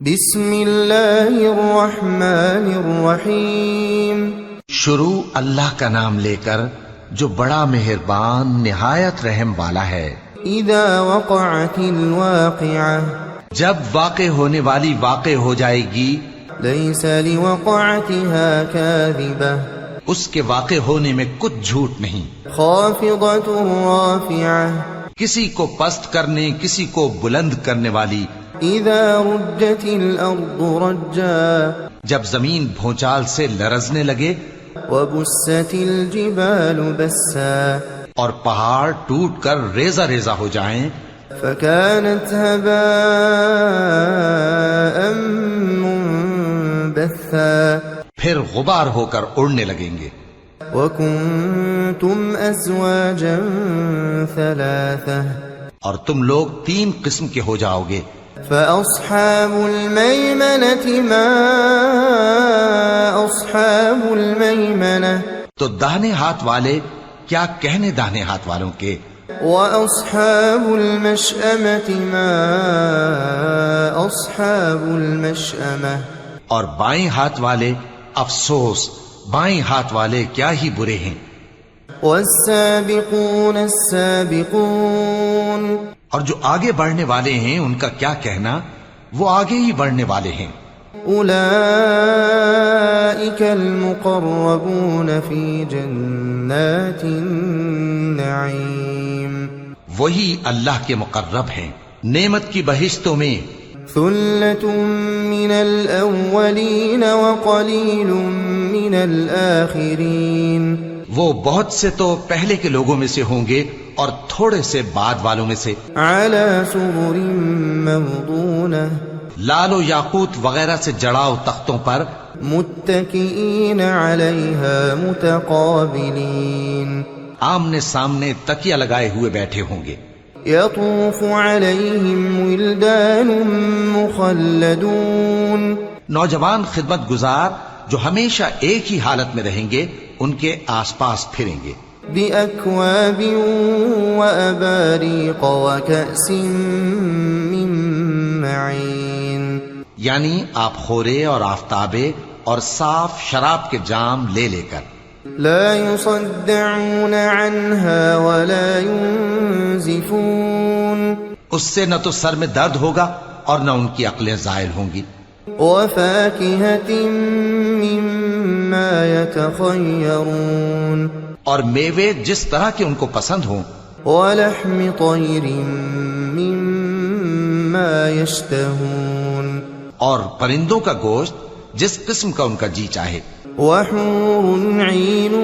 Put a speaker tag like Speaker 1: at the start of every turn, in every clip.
Speaker 1: بسم اللہ الرحمن الرحیم
Speaker 2: شروع اللہ کا نام لے کر جو بڑا مہربان نہایت رحم والا ہے۔
Speaker 1: اذا وقعت الواقعہ
Speaker 2: جب واقع ہونے والی واقع ہو جائے گی،
Speaker 1: لیس لوقعتها کاذبہ
Speaker 2: اس کے واقع ہونے میں کچھ جھوٹ نہیں۔
Speaker 1: خافضۃ رافعہ
Speaker 2: کسی کو پست کرنے کسی کو بلند کرنے والی۔
Speaker 1: اذا رجت الارض رجا
Speaker 2: جب زمین بھونچال سے لرزنے لگے،
Speaker 1: وبست الجبال بسا
Speaker 2: اور پہاڑ ٹوٹ کر ریزہ ریزہ ہو جائیں،
Speaker 1: فكانت هباء منبثا
Speaker 2: پھر غبار ہو کر اڑنے لگیں گے۔
Speaker 1: وكنتم ازواجا ثلاثة
Speaker 2: اور تم لوگ 3 قسم کے ہو جاؤ گے۔
Speaker 1: فأصحاب الميمنة ما أصحاب الميمنة
Speaker 2: تو داہنے ہاتھ والے کیا کہنے داہنے ہاتھ والوں کے،
Speaker 1: وأصحاب المشأمة ما أصحاب المشأمة
Speaker 2: اور بائیں ہاتھ والے افسوس بائیں ہاتھ والے کیا ہی برے ہیں۔
Speaker 1: والسابقون السابقون
Speaker 2: اور جو آگے بڑھنے والے ہیں ان کا کیا کہنا، وہ آگے ہی بڑھنے والے ہیں۔
Speaker 1: أولئك المقربون في جنات النعيم
Speaker 2: وہی اللہ کے مقرب ہیں نعمت کی بہشتوں میں۔
Speaker 1: ثلة من الأولين وقليل من الآخرين
Speaker 2: وہ بہت سے تو پہلے کے لوگوں میں سے ہوں گے اور تھوڑے سے بعد والوں میں سے۔
Speaker 1: على سرر موضونة
Speaker 2: لال و یاقوت وغیرہ سے جڑاؤ تختوں پر،
Speaker 1: متكئين عليها متقابلين
Speaker 2: آمنے سامنے تکیہ لگائے ہوئے بیٹھے ہوں گے۔
Speaker 1: يطوف عليهم ولدان مخلدون
Speaker 2: نوجوان خدمت گزار جو ہمیشہ ایک ہی حالت میں رہیں گے ان کے آس پاس پھریں گے۔
Speaker 1: بأكواب وأباريق وكأس من معين
Speaker 2: یعنی آپ خورے اور آفتابے اور صاف شراب کے جام لے لے کر۔
Speaker 1: لا يصدعون عنها ولا ينزفون
Speaker 2: اس سے نہ تو سر میں درد ہوگا اور نہ ان کی عقلیں زائل ہوں گی۔
Speaker 1: وفاكهة مما يتخيرون
Speaker 2: اور میوے جس طرح کے ان کو پسند ہوں،
Speaker 1: ولحم طير مما يشتهون
Speaker 2: اور پرندوں کا گوشت جس قسم کا ان کا جی چاہے۔
Speaker 1: وحور عين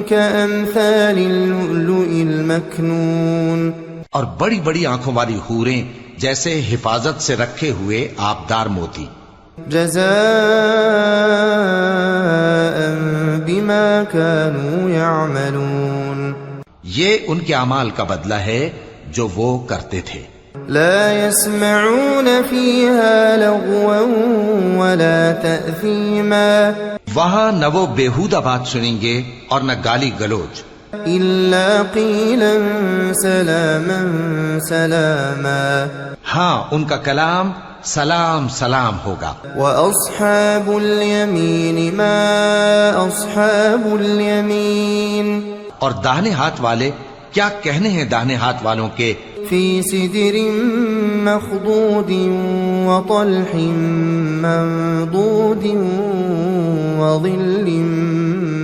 Speaker 1: كأمثال اللؤلؤ المكنون
Speaker 2: اور بڑی بڑی آنکھوں والی حوریں جیسے حفاظت سے رکھے ہوئے آبدار موتی۔
Speaker 1: جزاء بما كانوا يعملون
Speaker 2: یہ ان کے اعمال کا بدلہ ہے جو وہ کرتے تھے۔
Speaker 1: لا يسمعون فيها لغوا ولا تأثيما
Speaker 2: وہاں نہ وہ بیہودہ بات سنیں گے اور نہ گالی گلوچ،
Speaker 1: إلا قيلا سلاما سلاما
Speaker 2: ہاں ان کا کلام سلام سلام ہوگا۔
Speaker 1: وأصحاب اليمين ما أصحاب اليمين
Speaker 2: اور داہنے ہاتھ والے کیا کہنے ہیں داہنے ہاتھ والوں کے،
Speaker 1: في سدر مخضود وطلح منضود وظل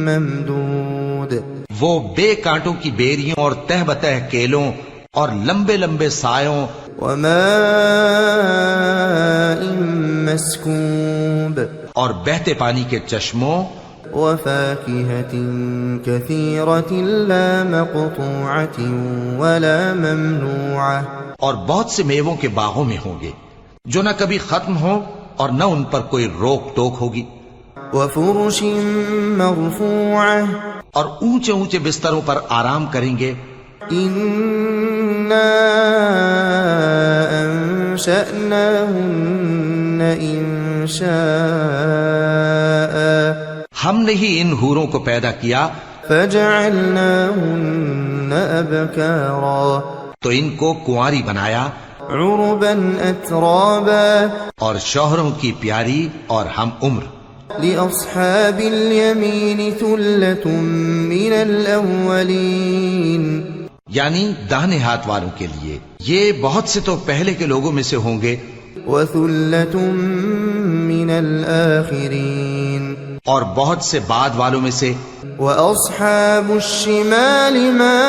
Speaker 1: ممدود
Speaker 2: وہ بے کانٹوں کی بیریوں اور تہ بتہ کیلوں اور لمبے لمبے سایوں،
Speaker 1: وماء مسكوب
Speaker 2: اور بہتے پانی کے چشموں،
Speaker 1: وفاكهة كثيرة لا مقطوعة ولا ممنوعة
Speaker 2: اور بہت سے میووں کے باغوں میں ہوں گے جو نہ کبھی ختم ہوں اور نہ ان پر کوئی روک ٹوک ہوگی۔
Speaker 1: وفرش مرفوعة
Speaker 2: اور اونچے اونچے بستروں پر آرام کریں گے۔
Speaker 1: إنا أنشأناهن إنشاء
Speaker 2: ہم نے ہی ان حوروں کو پیدا کیا،
Speaker 1: فجعلناهن أبكارا
Speaker 2: تو ان کو کنواری بنایا
Speaker 1: عربا أترابا
Speaker 2: اور شوہروں کی پیاری اور ہم عمر.
Speaker 1: لأصحاب اليمين ثلة من الأولين.
Speaker 2: یعنی داہنے ہاتھ والوں کے لیے یہ بہت سے تو پہلے کے لوگوں میں سے ہوں گے،
Speaker 1: وثلة من الآخرين.
Speaker 2: اور بہت سے بعد والوں میں سے.
Speaker 1: وأصحاب الشمال ما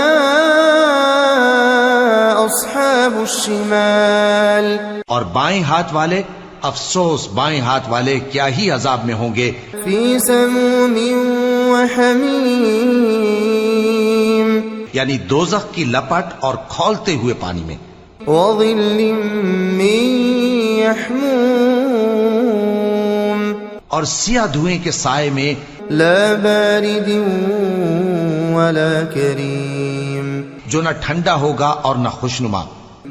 Speaker 1: أصحاب الشمال. اور
Speaker 2: بائیں ہاتھ والے، افسوس بائیں ہاتھ والے کیا ہی عذاب میں ہوں گے.
Speaker 1: في سموم وحميم.
Speaker 2: یعنی دوزخ کی لپٹ اور کھولتے ہوئے پانی میں.
Speaker 1: وظل من يحموم.
Speaker 2: اور سیاہ دھوئیں کے سائے میں.
Speaker 1: لا بارد ولا كريم.
Speaker 2: جو نہ ٹھنڈا ہوگا اور نہ خوشنما.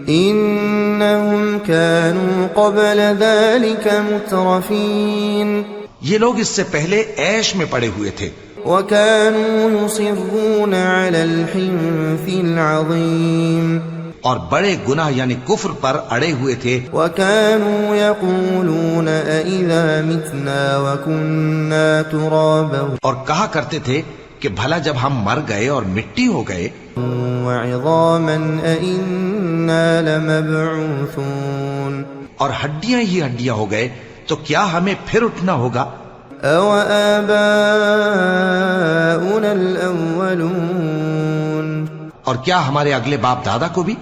Speaker 1: انهم كانوا قبل ذلك مترفين.
Speaker 2: یہ لوگ اس سے پہلے عیش میں پڑے ہوئے تھے.
Speaker 1: وكانوا يصرون على الحنث العظيم.
Speaker 2: اور بڑے گناہ یعنی کفر پر اڑے ہوئے تھے.
Speaker 1: وكانوا يقولون أإذا متنا وكنا ترابا.
Speaker 2: اور کہا کرتے تھے کہ بھلا جب ہم مر گئے اور مٹی ہو گئے
Speaker 1: وعظاما أإنا لمبعوثون.
Speaker 2: اور ہڈیاں ہی ہڈیاں ہو گئے تو کیا ہمیں پھر اٹھنا ہوگا.
Speaker 1: أو آباؤنا الأولون.
Speaker 2: اور کیا ہمارے اگلے باپ دادا کو بھی.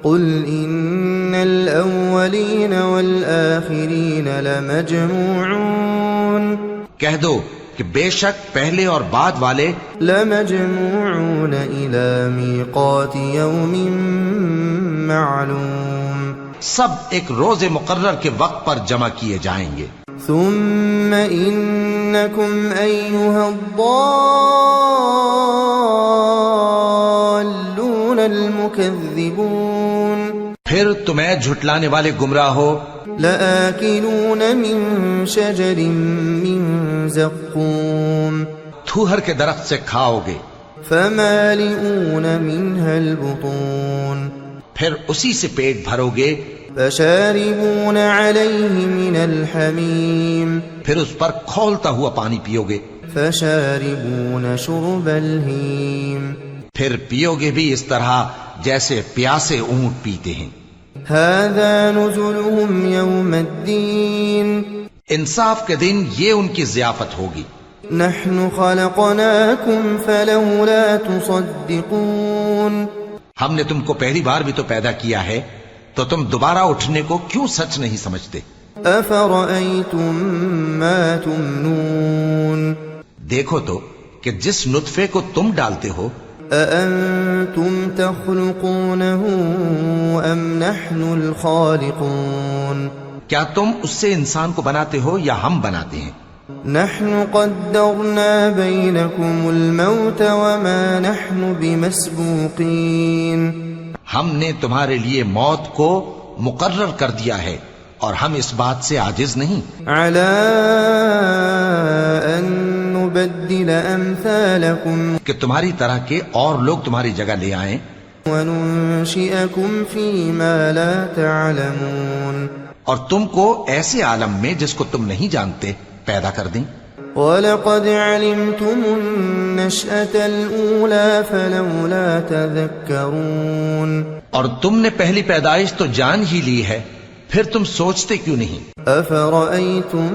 Speaker 1: قل إن الأولين والآخرين لمجموعون.
Speaker 2: کہہ دو کہ بے شک پہلے اور بعد والے
Speaker 1: لمجموعون إلى ميقات يوم معلوم.
Speaker 2: سب ایک روز مقرر کے وقت پر جمع کیے جائیں گے.
Speaker 1: ثم إنكم أيها الضالون المكذبون.
Speaker 2: پھر تمہیں جھٹلانے والے گمراہ ہو.
Speaker 1: لآكلون من شجر من زقوم.
Speaker 2: تھوہر کے درخت سے کھاؤ گے.
Speaker 1: فمالئون منها البطون.
Speaker 2: پھر اسی سے پیٹ بھرو گے.
Speaker 1: فشاربون عليه من الحميم.
Speaker 2: پھر اس پر کھولتا ہوا پانی پیو گے.
Speaker 1: فشاربون شرب الهيم.
Speaker 2: پھر پیو گے بھی اس طرح جیسے پیاسے اونٹ پیتے ہیں.
Speaker 1: هذا نزلهم يوم الدين.
Speaker 2: انصاف کے دن یہ ان کی ضیافت ہوگی.
Speaker 1: نحن خلقناكم فلولا تصدقون.
Speaker 2: ہم نے تم کو پہلی بار بھی تو پیدا کیا ہے تو تم دوبارہ اٹھنے کو کیوں سچ نہیں سمجھتے.
Speaker 1: افرأيتم ما تمنون.
Speaker 2: دیکھو تو کہ جس نطفے کو تم ڈالتے ہو
Speaker 1: أأنتم تخلقونه أم نحن الخالقون.
Speaker 2: کیا تم اس سے انسان کو بناتے ہو یا ہم بناتے ہیں.
Speaker 1: نحن قدرنا بينكم الموت وما نحن بمسبوقين.
Speaker 2: ہم نے تمہارے لیے موت کو مقرر کر دیا ہے اور ہم اس بات سے عاجز نہیں.
Speaker 1: على أن نبدل أمثالكم.
Speaker 2: کہ تمہاری طرح کے اور لوگ تمہاری جگہ لے آئیں.
Speaker 1: وننشئكم فيما لا تعلمون.
Speaker 2: اور تم کو ایسے عالم میں جس کو تم نہیں جانتے پیدا کر دیں.
Speaker 1: وَلَقَدْ عَلِمْتُمُ النَّشْأَةَ الْأُولَى فَلَوْلَا تَذَكَّرُونَ. اور تم نے پہلی پیدائش تو جان ہی لی ہے، پھر تم سوچتے کیوں نہیں. أَفَرَأَيْتُم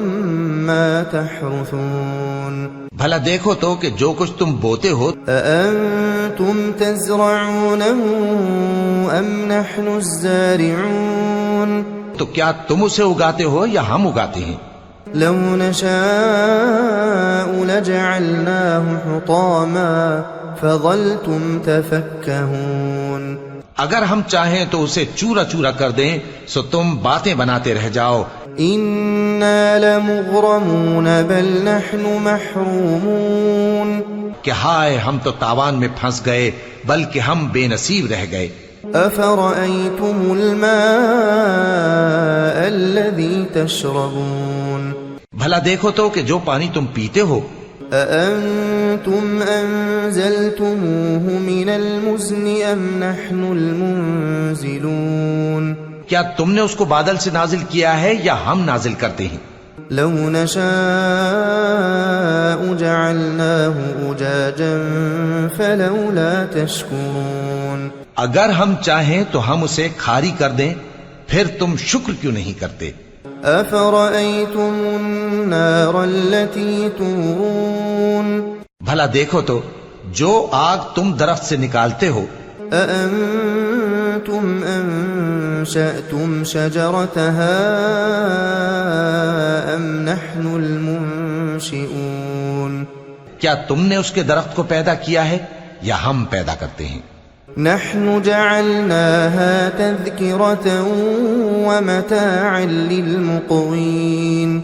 Speaker 1: مَّا تَحْرُثُونَ.
Speaker 2: بھلا دیکھو تو کہ جو کچھ تم بوتے ہو
Speaker 1: أَأَنتُمْ تَزْرَعُونَهُ أَمْ نَحْنُ الزَّارِعُونَ.
Speaker 2: تو کیا تم اسے اگاتے ہو یا ہم اگاتے ہیں.
Speaker 1: لو نشاء لجعلناه حطاما فظلتم تفكهون.
Speaker 2: اگر ہم چاہیں تو اسے چورا چورا کر دیں سو تم باتیں بناتے رہ جاؤ.
Speaker 1: إنا لمغرمون بل نحن محرومون.
Speaker 2: کہ ہائے ہم تو تاوان میں پھنس گئے بلکہ ہم بے نصیب رہ گئے.
Speaker 1: أفرأيتم الماء الذي تشربون.
Speaker 2: بھلا دیکھو تو کہ جو پانی تم پیتے ہو
Speaker 1: أأنتم أنزلتموه من المزن أم نحن المنزلون.
Speaker 2: کیا تم نے اس کو بادل سے نازل کیا ہے یا ہم نازل کرتے ہیں؟
Speaker 1: لو نشاء جعلناه أجاجا فلولا تشكرون
Speaker 2: اگر ہم چاہیں تو ہم اسے کھاری کر دیں، پھر تم شکر کیوں نہیں کرتے؟
Speaker 1: أفرأيتم النار التي تورون
Speaker 2: بھلا دیکھو تو جو آگ تم درخت سے نکالتے ہو،
Speaker 1: أأنتم أنشأتم شجرتها أم نحن المنشئون
Speaker 2: کیا تم نے اس کے درخت کو پیدا کیا ہے یا ہم پیدا کرتے ہیں؟
Speaker 1: نحن جعلناها تذكرة ومتاعا للمقوين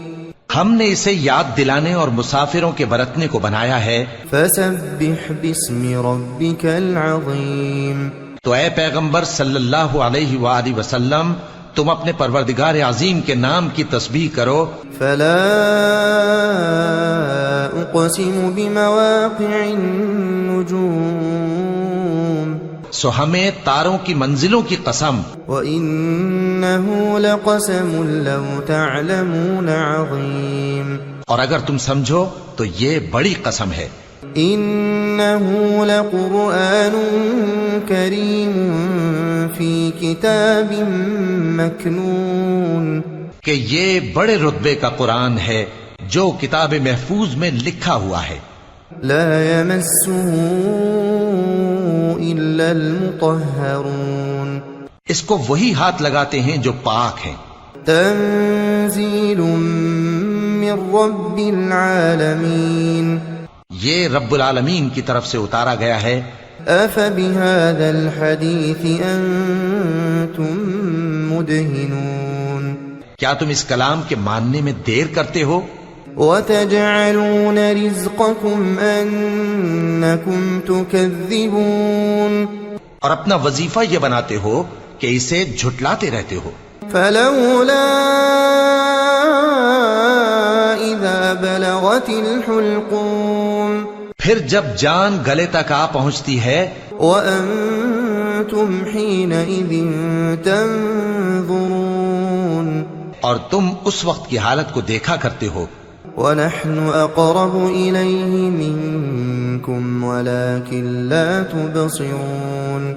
Speaker 2: ہم نے اسے یاد دلانے اور مسافروں کے برتنے کو بنایا ہے۔
Speaker 1: فسبح باسم ربك العظيم
Speaker 2: تو اے پیغمبر صلی اللہ علیہ وآلہ وسلم، تم اپنے پروردگار عظیم کے نام کی تسبیح کرو۔
Speaker 1: فلا اقسم بمواقع النجوم
Speaker 2: سو ہمیں تاروں کی منزلوں کی قسم،
Speaker 1: وإنه لقسم لو تعلمون عظيم
Speaker 2: اور اگر تم سمجھو تو یہ بڑی قسم ہے۔
Speaker 1: إنه لقرآن كريم في كتاب مكنون
Speaker 2: کہ یہ بڑے رتبے کا قرآن ہے جو کتاب محفوظ میں لکھا ہوا ہے۔
Speaker 1: لا يمسه إلا المطهرون
Speaker 2: اس کو وہی ہاتھ لگاتے ہیں جو پاک ہیں۔
Speaker 1: تنزيل من رب العالمين
Speaker 2: یہ رب العالمین کی طرف سے اتارا گیا ہے۔
Speaker 1: أفبهذا الحديث أنتم مدهنون
Speaker 2: کیا تم اس کلام کے ماننے میں دیر کرتے ہو؟
Speaker 1: وتجعلون رزقكم أنكم تكذبون
Speaker 2: اور اپنا وظیفہ یہ بناتے ہو کہ اسے جھٹلاتے رہتے ہو۔
Speaker 1: فلولا إذا بلغت الحلقوم
Speaker 2: پھر جب جان گلے تک آ پہنچتی ہے،
Speaker 1: وأنتم حينئذ تنظرون
Speaker 2: اور تم اس وقت کی حالت کو دیکھا کرتے ہو،
Speaker 1: ونحن أقرب إليه منكم ولكن لا تبصرون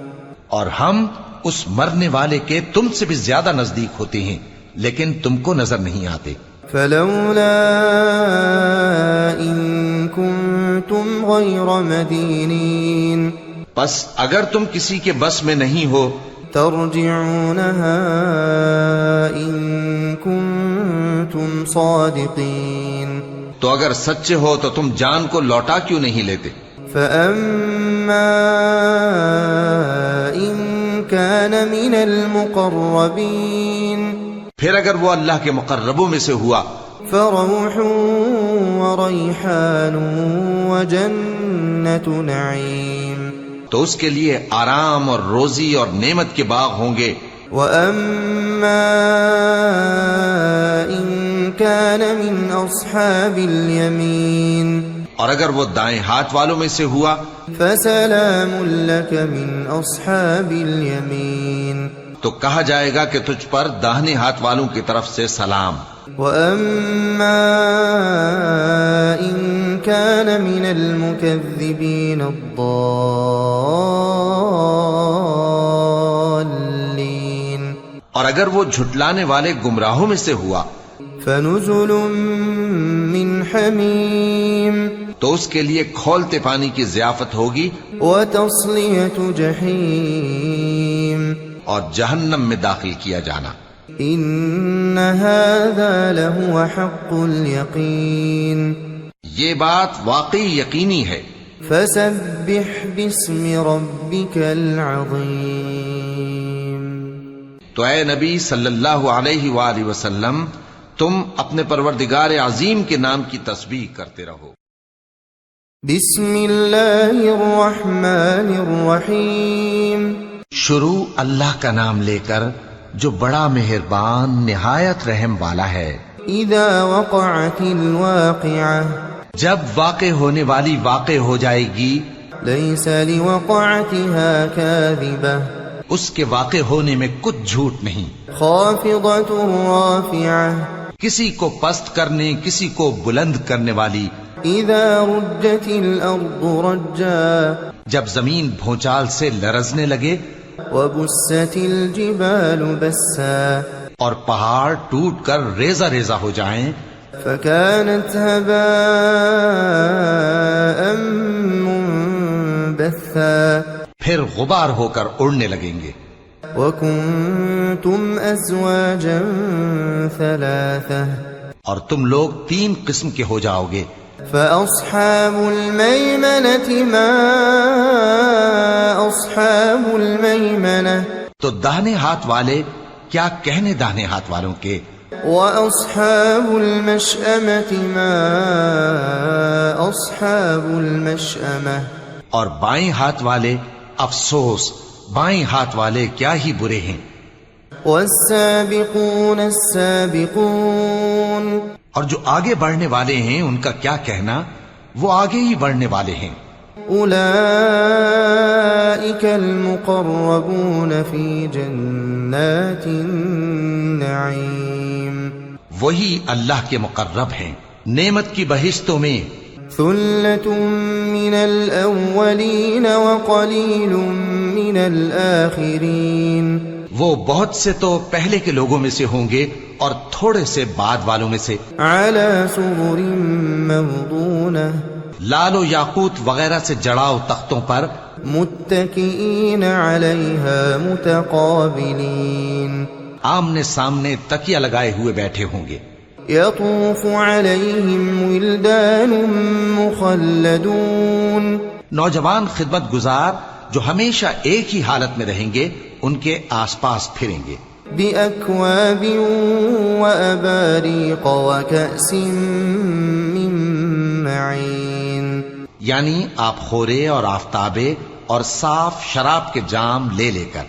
Speaker 2: اور ہم اس مرنے والے کے تم سے بھی زیادہ نزدیک ہوتے ہیں لیکن تم کو نظر نہیں آتے۔
Speaker 1: فلولا إن كنتم غير مدينين
Speaker 2: بس اگر تم کسی کے بس میں نہیں ہو
Speaker 1: ترجعونها إن كنتم صادقين
Speaker 2: تو اگر سچے ہو تو تم جان کو لوٹا کیوں نہیں لیتے؟
Speaker 1: فأما إن كان من المقربين
Speaker 2: پھر اگر وہ اللہ کے مقربوں میں سے ہوا
Speaker 1: فروح وريحان وجنة نعيم
Speaker 2: تو اس کے لیے آرام اور روزی اور نعمت کے باغ ہوں گے۔
Speaker 1: وأما إن كان من أصحاب اليمين
Speaker 2: اور اگر وہ دائیں ہاتھ والوں میں سے ہوا
Speaker 1: فسلام لك من أصحاب اليمين
Speaker 2: تو کہا جائے گا کہ تجھ پر داہنے ہاتھ والوں کی طرف سے سلام۔
Speaker 1: وأما إن كان من المكذبين الضالين
Speaker 2: اور اگر وہ جھٹلانے والے گمراہوں میں سے ہوا
Speaker 1: فنزل من حميم
Speaker 2: تو اس کے لیے کھولتے پانی کی ضیافت ہوگی
Speaker 1: وتصلية جحيم
Speaker 2: اور جہنم میں داخل کیا جانا۔
Speaker 1: إن هذا لهو حق اليقين
Speaker 2: یہ بات واقعی یقینی ہے۔
Speaker 1: فسبح باسم ربك العظيم
Speaker 2: تو اے نبی صلی اللہ علیہ وآلہ وسلم، تم اپنے پروردگار عظیم کے نام کی تسبیح کرتے رہو۔
Speaker 1: بسم اللہ الرحمن الرحیم
Speaker 2: شروع اللہ کا نام لے کر جو بڑا مہربان نہایت رحم والا ہے۔
Speaker 1: اذا وقعت الواقعہ
Speaker 2: جب واقع ہونے والی واقع ہو جائے گی،
Speaker 1: لیس لوقعتها کاذبہ
Speaker 2: اس کے واقع ہونے میں کچھ جھوٹ نہیں.
Speaker 1: خافضة رافعة
Speaker 2: کسی کو پست کرنے کسی کو بلند کرنے والی.
Speaker 1: اذا رجت الارض رجا
Speaker 2: جب زمین بھونچال سے لرزنے لگے.
Speaker 1: وبست الجبال بسا
Speaker 2: اور پہاڑ ٹوٹ کر ریزہ ریزہ ہو جائیں.
Speaker 1: فكانت هباء منبثا
Speaker 2: پھر غبار ہو کر اڑنے لگیں گے.
Speaker 1: وكنتم ازواجا ثلاثة
Speaker 2: اور تم لوگ 3 قسم کے ہو جاؤ گے.
Speaker 1: فأصحاب الميمنة ما أصحاب الميمنة
Speaker 2: تو داہنے ہاتھ والے کیا کہنے داہنے ہاتھ والوں کے.
Speaker 1: وأصحاب المشأمة ما أصحاب المشأمة
Speaker 2: اور بائیں ہاتھ والے افسوس بائیں ہاتھ والے کیا ہی برے ہیں.
Speaker 1: والسابقون السابقون
Speaker 2: اور جو آگے بڑھنے والے ہیں ان کا کیا کہنا، وہ آگے ہی بڑھنے والے ہیں.
Speaker 1: أولئك المقربون في جنات النعيم
Speaker 2: وہی اللہ کے مقرب ہیں نعمت کی بہشتوں میں.
Speaker 1: ثلة من الأولين وقليل من الآخرين
Speaker 2: وہ بہت سے تو پہلے کے لوگوں میں سے ہوں گے اور تھوڑے سے بعد والوں میں سے.
Speaker 1: على سرر موضونة
Speaker 2: لال و یاقوت وغیرہ سے جڑاؤ تختوں پر.
Speaker 1: متكئين عليها متقابلين
Speaker 2: آمنے سامنے تکیہ لگائے ہوئے بیٹھے ہوں گے.
Speaker 1: يطوف عليهم ولدان مخلدون
Speaker 2: نوجوان خدمت گزار جو ہمیشہ ایک ہی حالت میں رہیں گے ان کے آس پاس پھریں گے.
Speaker 1: بأكواب وأباريق وكأس من معين
Speaker 2: یعنی آپ خورے اور آفتابے اور صاف شراب کے جام لے لے کر.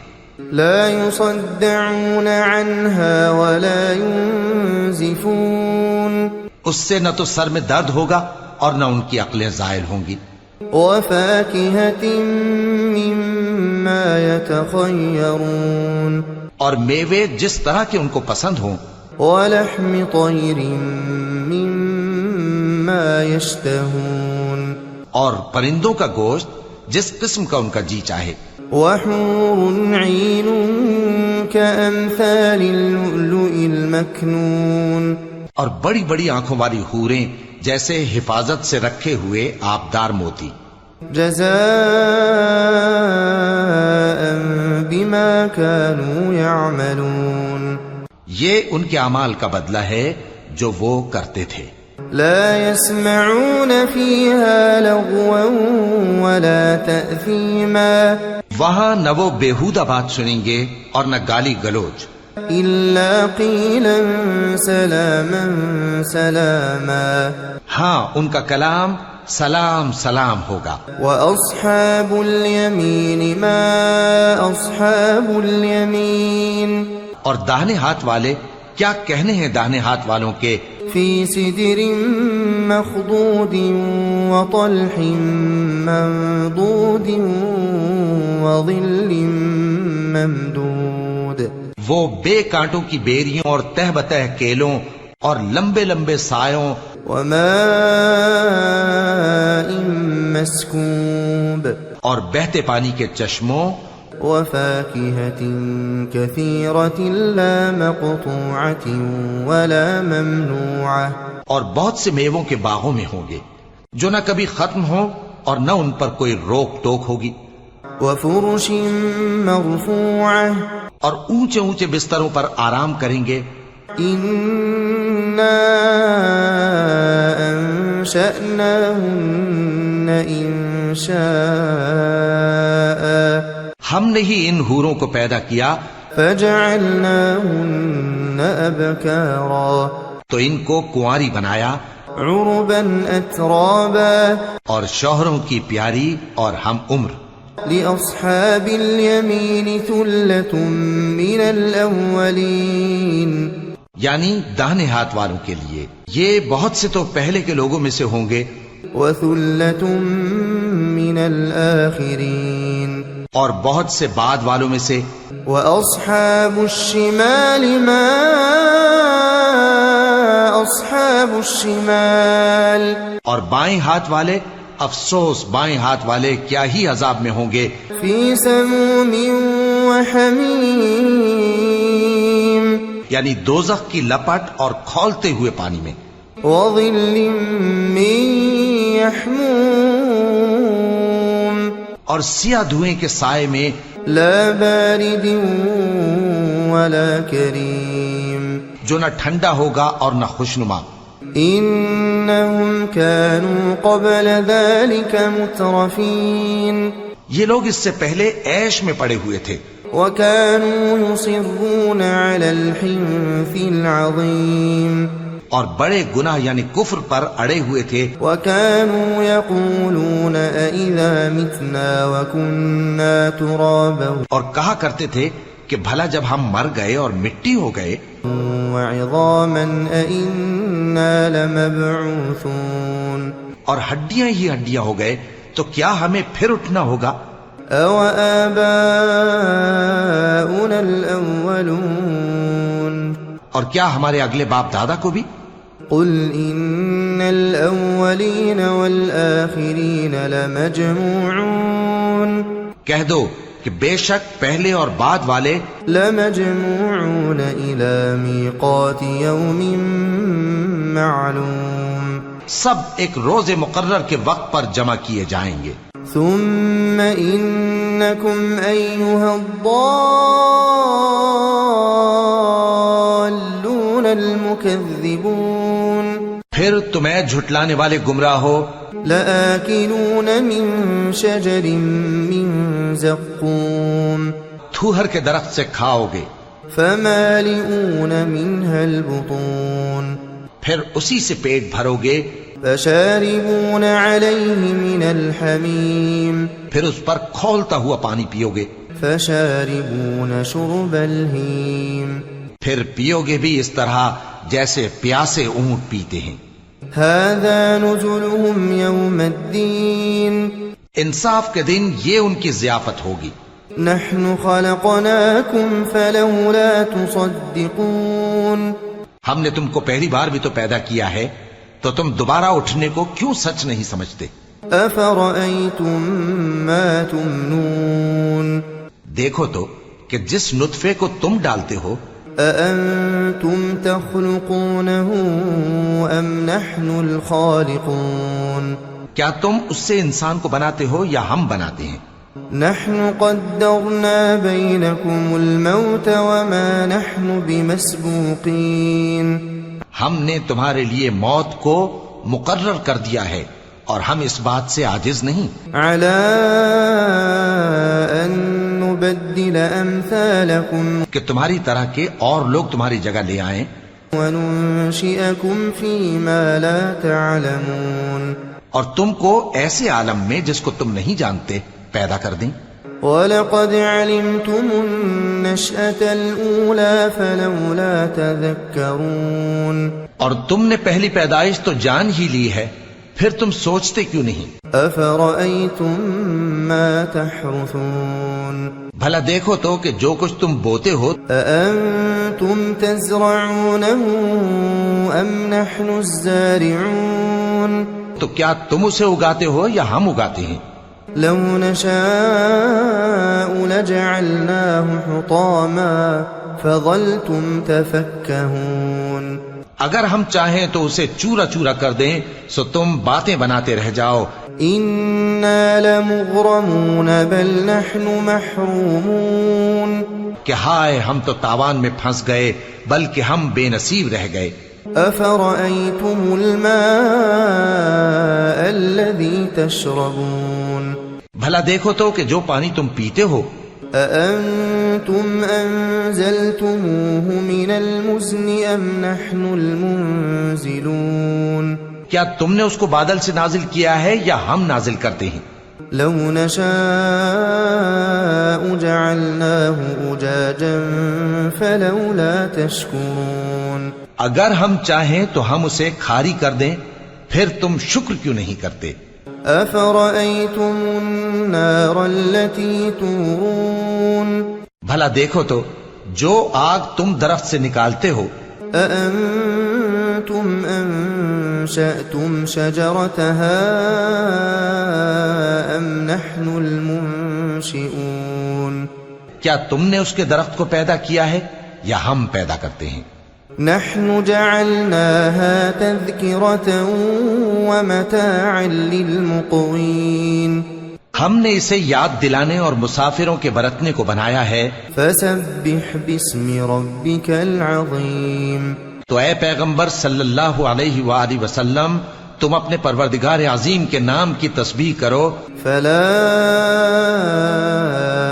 Speaker 1: لا يصدعون عنها ولا ينزفون
Speaker 2: اس سے نہ تو سر میں درد ہوگا اور نہ ان کی عقلیں زائل ہوں گی.
Speaker 1: وفاكهة مما يتخيرون
Speaker 2: اور میوے جس طرح کے ان کو پسند ہوں.
Speaker 1: ولحم طير مما يشتهون
Speaker 2: اور پرندوں کا گوشت جس قسم کا ان کا جی چاہے.
Speaker 1: وحور عين كأمثال اللؤلؤ المكنون
Speaker 2: اور بڑی بڑی آنکھوں والی حوریں جیسے حفاظت سے رکھے ہوئے آبدار موتی.
Speaker 1: جزاء بما كانوا يعملون
Speaker 2: یہ ان کے اعمال کا بدلہ ہے جو وہ کرتے تھے.
Speaker 1: لا يسمعون فيها لغوا ولا تأثيما
Speaker 2: وہاں نہ وہ بےہودہ بات سنیں گے اور نہ گالی گلوچ.
Speaker 1: إلا قيلا سلاما سلاما
Speaker 2: ہاں ان کا کلام سلام سلام ہوگا.
Speaker 1: وأصحاب اليمين ما أصحاب اليمين
Speaker 2: اور داہنے ہاتھ والے کیا کہنے ہیں داہنے ہاتھ والوں کے.
Speaker 1: في سدر مخضود وطلح منضود وظل ممدود
Speaker 2: وہ بے کانٹوں کی بیریوں اور تہ بتہ کیلوں اور لمبے لمبے سایوں.
Speaker 1: وماء مسكوب
Speaker 2: اور بہتے پانی کے چشموں.
Speaker 1: وفاكهة كثيرة لا مقطوعة ولا ممنوعة
Speaker 2: اور بہت سے میووں کے باغوں میں ہوں گے جو نہ کبھی ختم ہوں اور نہ ان پر کوئی روک ٹوک ہوگی.
Speaker 1: وفرش مرفوعة
Speaker 2: اور اونچے اونچے بستروں پر آرام کریں گے.
Speaker 1: إنا أنشأناهن إنشاء
Speaker 2: ہم نے ہی ان حوروں کو پیدا کیا
Speaker 1: فجعلناهن أبكارا
Speaker 2: تو ان کو کنواری بنایا.
Speaker 1: عربا أترابا
Speaker 2: اور شوہروں کی پیاری اور ہم عمر.
Speaker 1: لأصحاب اليمين ثلة من الأولين
Speaker 2: یعنی داہنے ہاتھ والوں کے لیے یہ بہت سے تو پہلے کے لوگوں میں سے ہوں گے
Speaker 1: وثلة من الآخرين
Speaker 2: اور بہت سے بعد والوں میں سے
Speaker 1: وَأَصْحَابُ الشِّمَالِ مَا أَصْحَابُ الشِّمَالِ
Speaker 2: اور بائیں ہاتھ والے، افسوس بائیں ہاتھ والے کیا ہی عذاب میں ہوں گے،
Speaker 1: فِي سَمُومٍ وَحَمِيمٍ
Speaker 2: یعنی دوزخ کی لپٹ اور کھولتے ہوئے پانی میں،
Speaker 1: وَظِلٍّ مِّن يَحْمُومٍ
Speaker 2: اور سیاہ دھوئیں کے سائے میں،
Speaker 1: لا بارد ولا کریم
Speaker 2: جو نہ ٹھنڈا ہوگا اور نہ خوشنما۔
Speaker 1: انہم كانوا قبل ذلك مترفین
Speaker 2: یہ لوگ اس سے پہلے عیش میں پڑے ہوئے تھے،
Speaker 1: وكانوا يصرون على الحنث العظیم
Speaker 2: اور بڑے گناہ یعنی کفر پر اڑے ہوئے تھے،
Speaker 1: وكانوا يقولون أإذا متنا وكنا ترابا
Speaker 2: اور کہا کرتے تھے کہ بھلا جب ہم مر گئے اور مٹی ہو گئے
Speaker 1: وعظاما أإنا لمبعوثون
Speaker 2: اور ہڈیاں ہی ہڈیاں ہو گئے تو کیا ہمیں پھر اٹھنا ہوگا؟
Speaker 1: أَوَآبَاؤُنَا الْأَوَّلُونَ
Speaker 2: اور کیا ہمارے اگلے باپ دادا کو بھی؟
Speaker 1: قُلْ إِنَّ الْأَوَّلِينَ وَالْآخِرِينَ لَمَجْمُوعُونَ
Speaker 2: کہہ دو کہ بے شک پہلے اور بعد والے
Speaker 1: لَمَجْمُوعُونَ إِلَى مِيقَاتِ يَوْمٍ مَّعْلُومٍ
Speaker 2: سب ایک روز مقرر کے وقت پر جمع کیے جائیں گے۔
Speaker 1: ثم إنكم أيها الضالون المكذبون
Speaker 2: پھر تمہیں جھٹلانے والے گمراہ ہو،
Speaker 1: لآكلون من شجر من زقوم
Speaker 2: تھوہر کے درخت سے کھاؤ گے،
Speaker 1: فمالئون منها البطون
Speaker 2: پھر اسی سے پیٹ بھرو گے،
Speaker 1: فشاربون عليه من الحميم
Speaker 2: پھر اس پر کھولتا ہوا پانی پیو گے،
Speaker 1: فشاربون شرب الهيم
Speaker 2: پھر پیو گے بھی اس طرح جیسے پیاسے اونٹ پیتے ہیں۔
Speaker 1: هذا نزلهم يوم الدين
Speaker 2: انصاف کے دن یہ ان کی ضیافت ہوگی۔
Speaker 1: نحن خلقناكم فلولا تصدقون
Speaker 2: ہم نے تم کو پہلی بار بھی تو پیدا کیا ہے تو تم دوبارہ اٹھنے کو کیوں سچ نہیں سمجھتے؟
Speaker 1: افرأيتم ما تمنون
Speaker 2: دیکھو تو کہ جس نطفے کو تم ڈالتے ہو،
Speaker 1: أأنتم تخلقونه أم نحن الخالقون
Speaker 2: کیا تم اس سے انسان کو بناتے ہو یا ہم بناتے ہیں؟
Speaker 1: نحن قدرنا بينكم الموت وما نحن بمسبوقين
Speaker 2: ہم نے تمہارے لیے موت کو مقرر کر دیا ہے اور ہم اس بات سے عاجز نہیں
Speaker 1: على أن نبدل أمثالكم
Speaker 2: کہ تمہاری طرح کے اور لوگ تمہاری جگہ لے آئیں
Speaker 1: وننشئكم فيما لا تعلمون
Speaker 2: اور تم کو ایسے عالم میں جس کو تم نہیں جانتے پیدا کر دیں۔
Speaker 1: وَلَقَدْ عَلِمْتُمُ النَّشْأَةَ الْأُولَى فَلَوْلَا تَذَكَّرُونَ
Speaker 2: اور تم نے پہلی پیدائش تو جان ہی لی ہے، پھر تم سوچتے کیوں نہیں؟
Speaker 1: أَفَرَأَيْتُم مَّا تَحْرُثُونَ
Speaker 2: بھلا دیکھو تو کہ جو کچھ تم بوتے ہو،
Speaker 1: أَأَنتُمْ تَزْرَعُونَهُ أَمْ نَحْنُ الزَّارِعُونَ
Speaker 2: تو کیا تم اسے اگاتے ہو یا ہم اگاتے ہیں؟
Speaker 1: لو نشاء لجعلناه حطاما فظلتم تفكهون
Speaker 2: اگر ہم چاہیں تو اسے چورا چورا کر دیں سو تم باتیں بناتے رہ جاؤ۔
Speaker 1: إنا لمغرمون بل نحن محرومون
Speaker 2: کہ ہائے ہم تو تاوان میں پھنس گئے بلکہ ہم بے نصیب رہ گئے۔
Speaker 1: أفرأيتم الماء الذي تشربون
Speaker 2: بھلا دیکھو تو کہ جو پانی تم پیتے ہو،
Speaker 1: أأنتم أنزلتموه من المزن أم نحن المنزلون
Speaker 2: کیا تم نے اس کو بادل سے نازل کیا ہے یا ہم نازل کرتے ہیں؟
Speaker 1: لو نشاء جعلناه أجاجا فلولا تشكرون
Speaker 2: اگر ہم چاہیں تو ہم اسے کھاری کر دیں، پھر تم شکر کیوں نہیں کرتے؟
Speaker 3: أفرأيتم النار التي تورون
Speaker 1: بھلا دیکھو تو جو آگ تم درخت سے نکالتے ہو،
Speaker 3: أأنتم أنشأتم شجرتها أم نحن المنشئون
Speaker 1: کیا تم نے اس کے درخت کو پیدا کیا ہے یا ہم پیدا کرتے ہیں؟
Speaker 3: نحن جعلناها تذكرة ومتاعا للمقوين
Speaker 1: ہم نے اسے یاد دلانے اور مسافروں کے برتنے کو بنایا ہے۔
Speaker 3: فسبح باسم ربك العظيم
Speaker 1: تو اے پیغمبر صلی اللہ علیہ وآلہ وسلم تم اپنے پروردگار عظیم کے نام کی تسبیح کرو۔
Speaker 3: فلا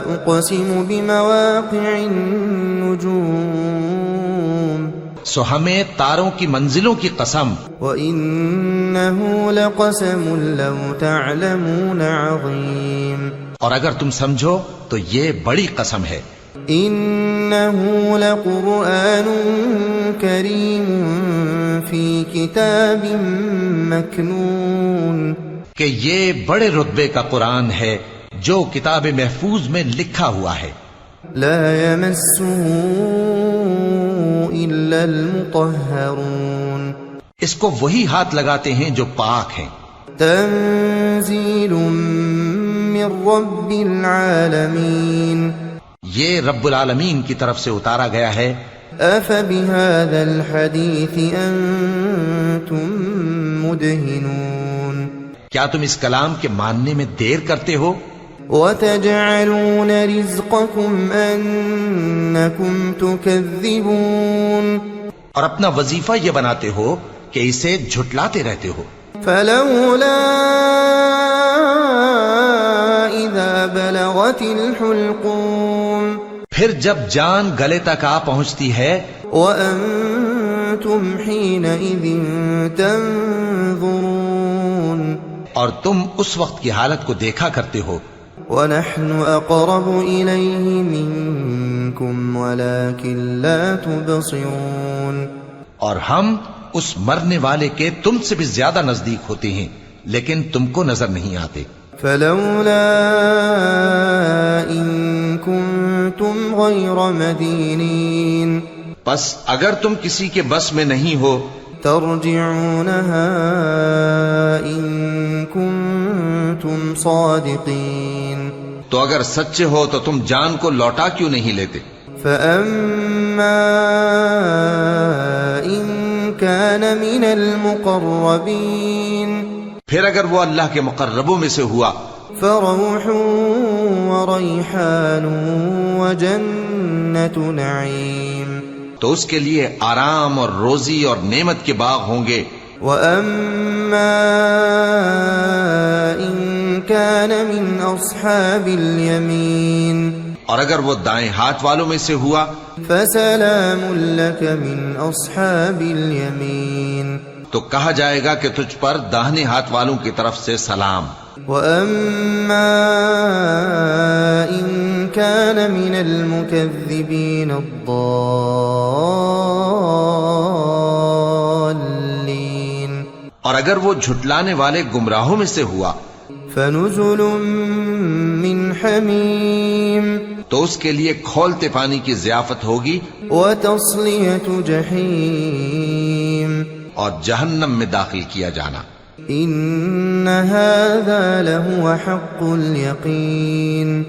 Speaker 3: اقسم بمواقع النجوم
Speaker 1: سو ہمیں تاروں کی منزلوں کی قسم،
Speaker 3: وإنه لقسم لو تعلمون عظيم
Speaker 1: اور اگر تم سمجھو تو یہ بڑی قسم ہے۔
Speaker 3: إنه لقرآن كريم في كتاب مكنون
Speaker 1: کہ یہ بڑے رتبے کا قرآن ہے جو کتاب محفوظ میں لکھا ہوا ہے۔
Speaker 3: لا يمسه إلا المطهرون
Speaker 1: اس کو وہی ہاتھ لگاتے ہیں جو پاک ہیں۔
Speaker 3: تنزيل من رب العالمين
Speaker 1: یہ رب العالمین کی طرف سے اتارا گیا ہے۔
Speaker 3: أفبهذا الحديث أنتم مدهنون
Speaker 1: کیا تم اس کلام کے ماننے میں دیر کرتے ہو؟
Speaker 3: وتجعلون رزقكم أنكم تكذبون
Speaker 1: اور اپنا وظیفہ یہ بناتے ہو کہ اسے جھٹلاتے رہتے ہو۔
Speaker 3: فلولا إذا بلغت الحلقوم
Speaker 1: پھر جب جان گلے تک آ پہنچتی ہے،
Speaker 3: وأنتم حينئذ تنظرون
Speaker 1: اور تم اس وقت کی حالت کو دیکھا کرتے ہو،
Speaker 3: ونحن أقرب إليه منكم ولكن لا تبصرون
Speaker 1: اور ہم اس مرنے والے کے تم سے بھی زیادہ نزدیک ہوتے ہیں لیکن تم کو نظر نہیں آتے۔
Speaker 3: فلولا إن كنتم غير مدينين
Speaker 2: پس اگر تم کسی کے بس میں نہیں ہو
Speaker 3: ترجعونها إن كنتم صادقين
Speaker 2: تو اگر سچے ہو تو تم جان کو لوٹا کیوں نہیں لیتے؟
Speaker 3: فأما إن كان من المقربين
Speaker 2: پھر اگر وہ اللہ کے مقربوں میں سے ہوا
Speaker 3: فروح وريحان وجنة نعيم
Speaker 2: تو اس کے لیے آرام اور روزی اور نعمت کے باغ ہوں گے۔
Speaker 3: وأما إن كان من أصحاب اليمين
Speaker 2: اور اگر وہ دائیں ہاتھ والوں میں سے ہوا
Speaker 3: فسلام لك من أصحاب اليمين
Speaker 2: تو کہا جائے گا کہ تجھ پر داہنے ہاتھ والوں کی طرف سے سلام۔
Speaker 3: وأما إن كان من المكذبين الضالين
Speaker 2: اور اگر وہ جھٹلانے والے گمراہوں میں سے ہوا
Speaker 3: فنزل من حميم
Speaker 2: تو اس کے لیے کھولتے پانی کی ضیافت ہوگی
Speaker 3: وتصلية جحيم
Speaker 2: اور جہنم میں داخل کیا جانا۔
Speaker 3: إن هذا لهو حق اليقين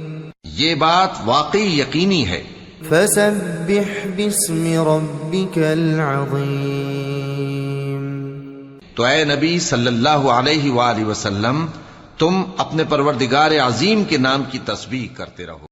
Speaker 2: یہ بات واقعی یقینی ہے۔
Speaker 3: فسبح باسم ربك العظيم
Speaker 2: تو اے نبی صلی اللہ علیہ وآلہ وسلم تم اپنے پروردگار عظیم کے نام کی تسبیح کرتے رہو۔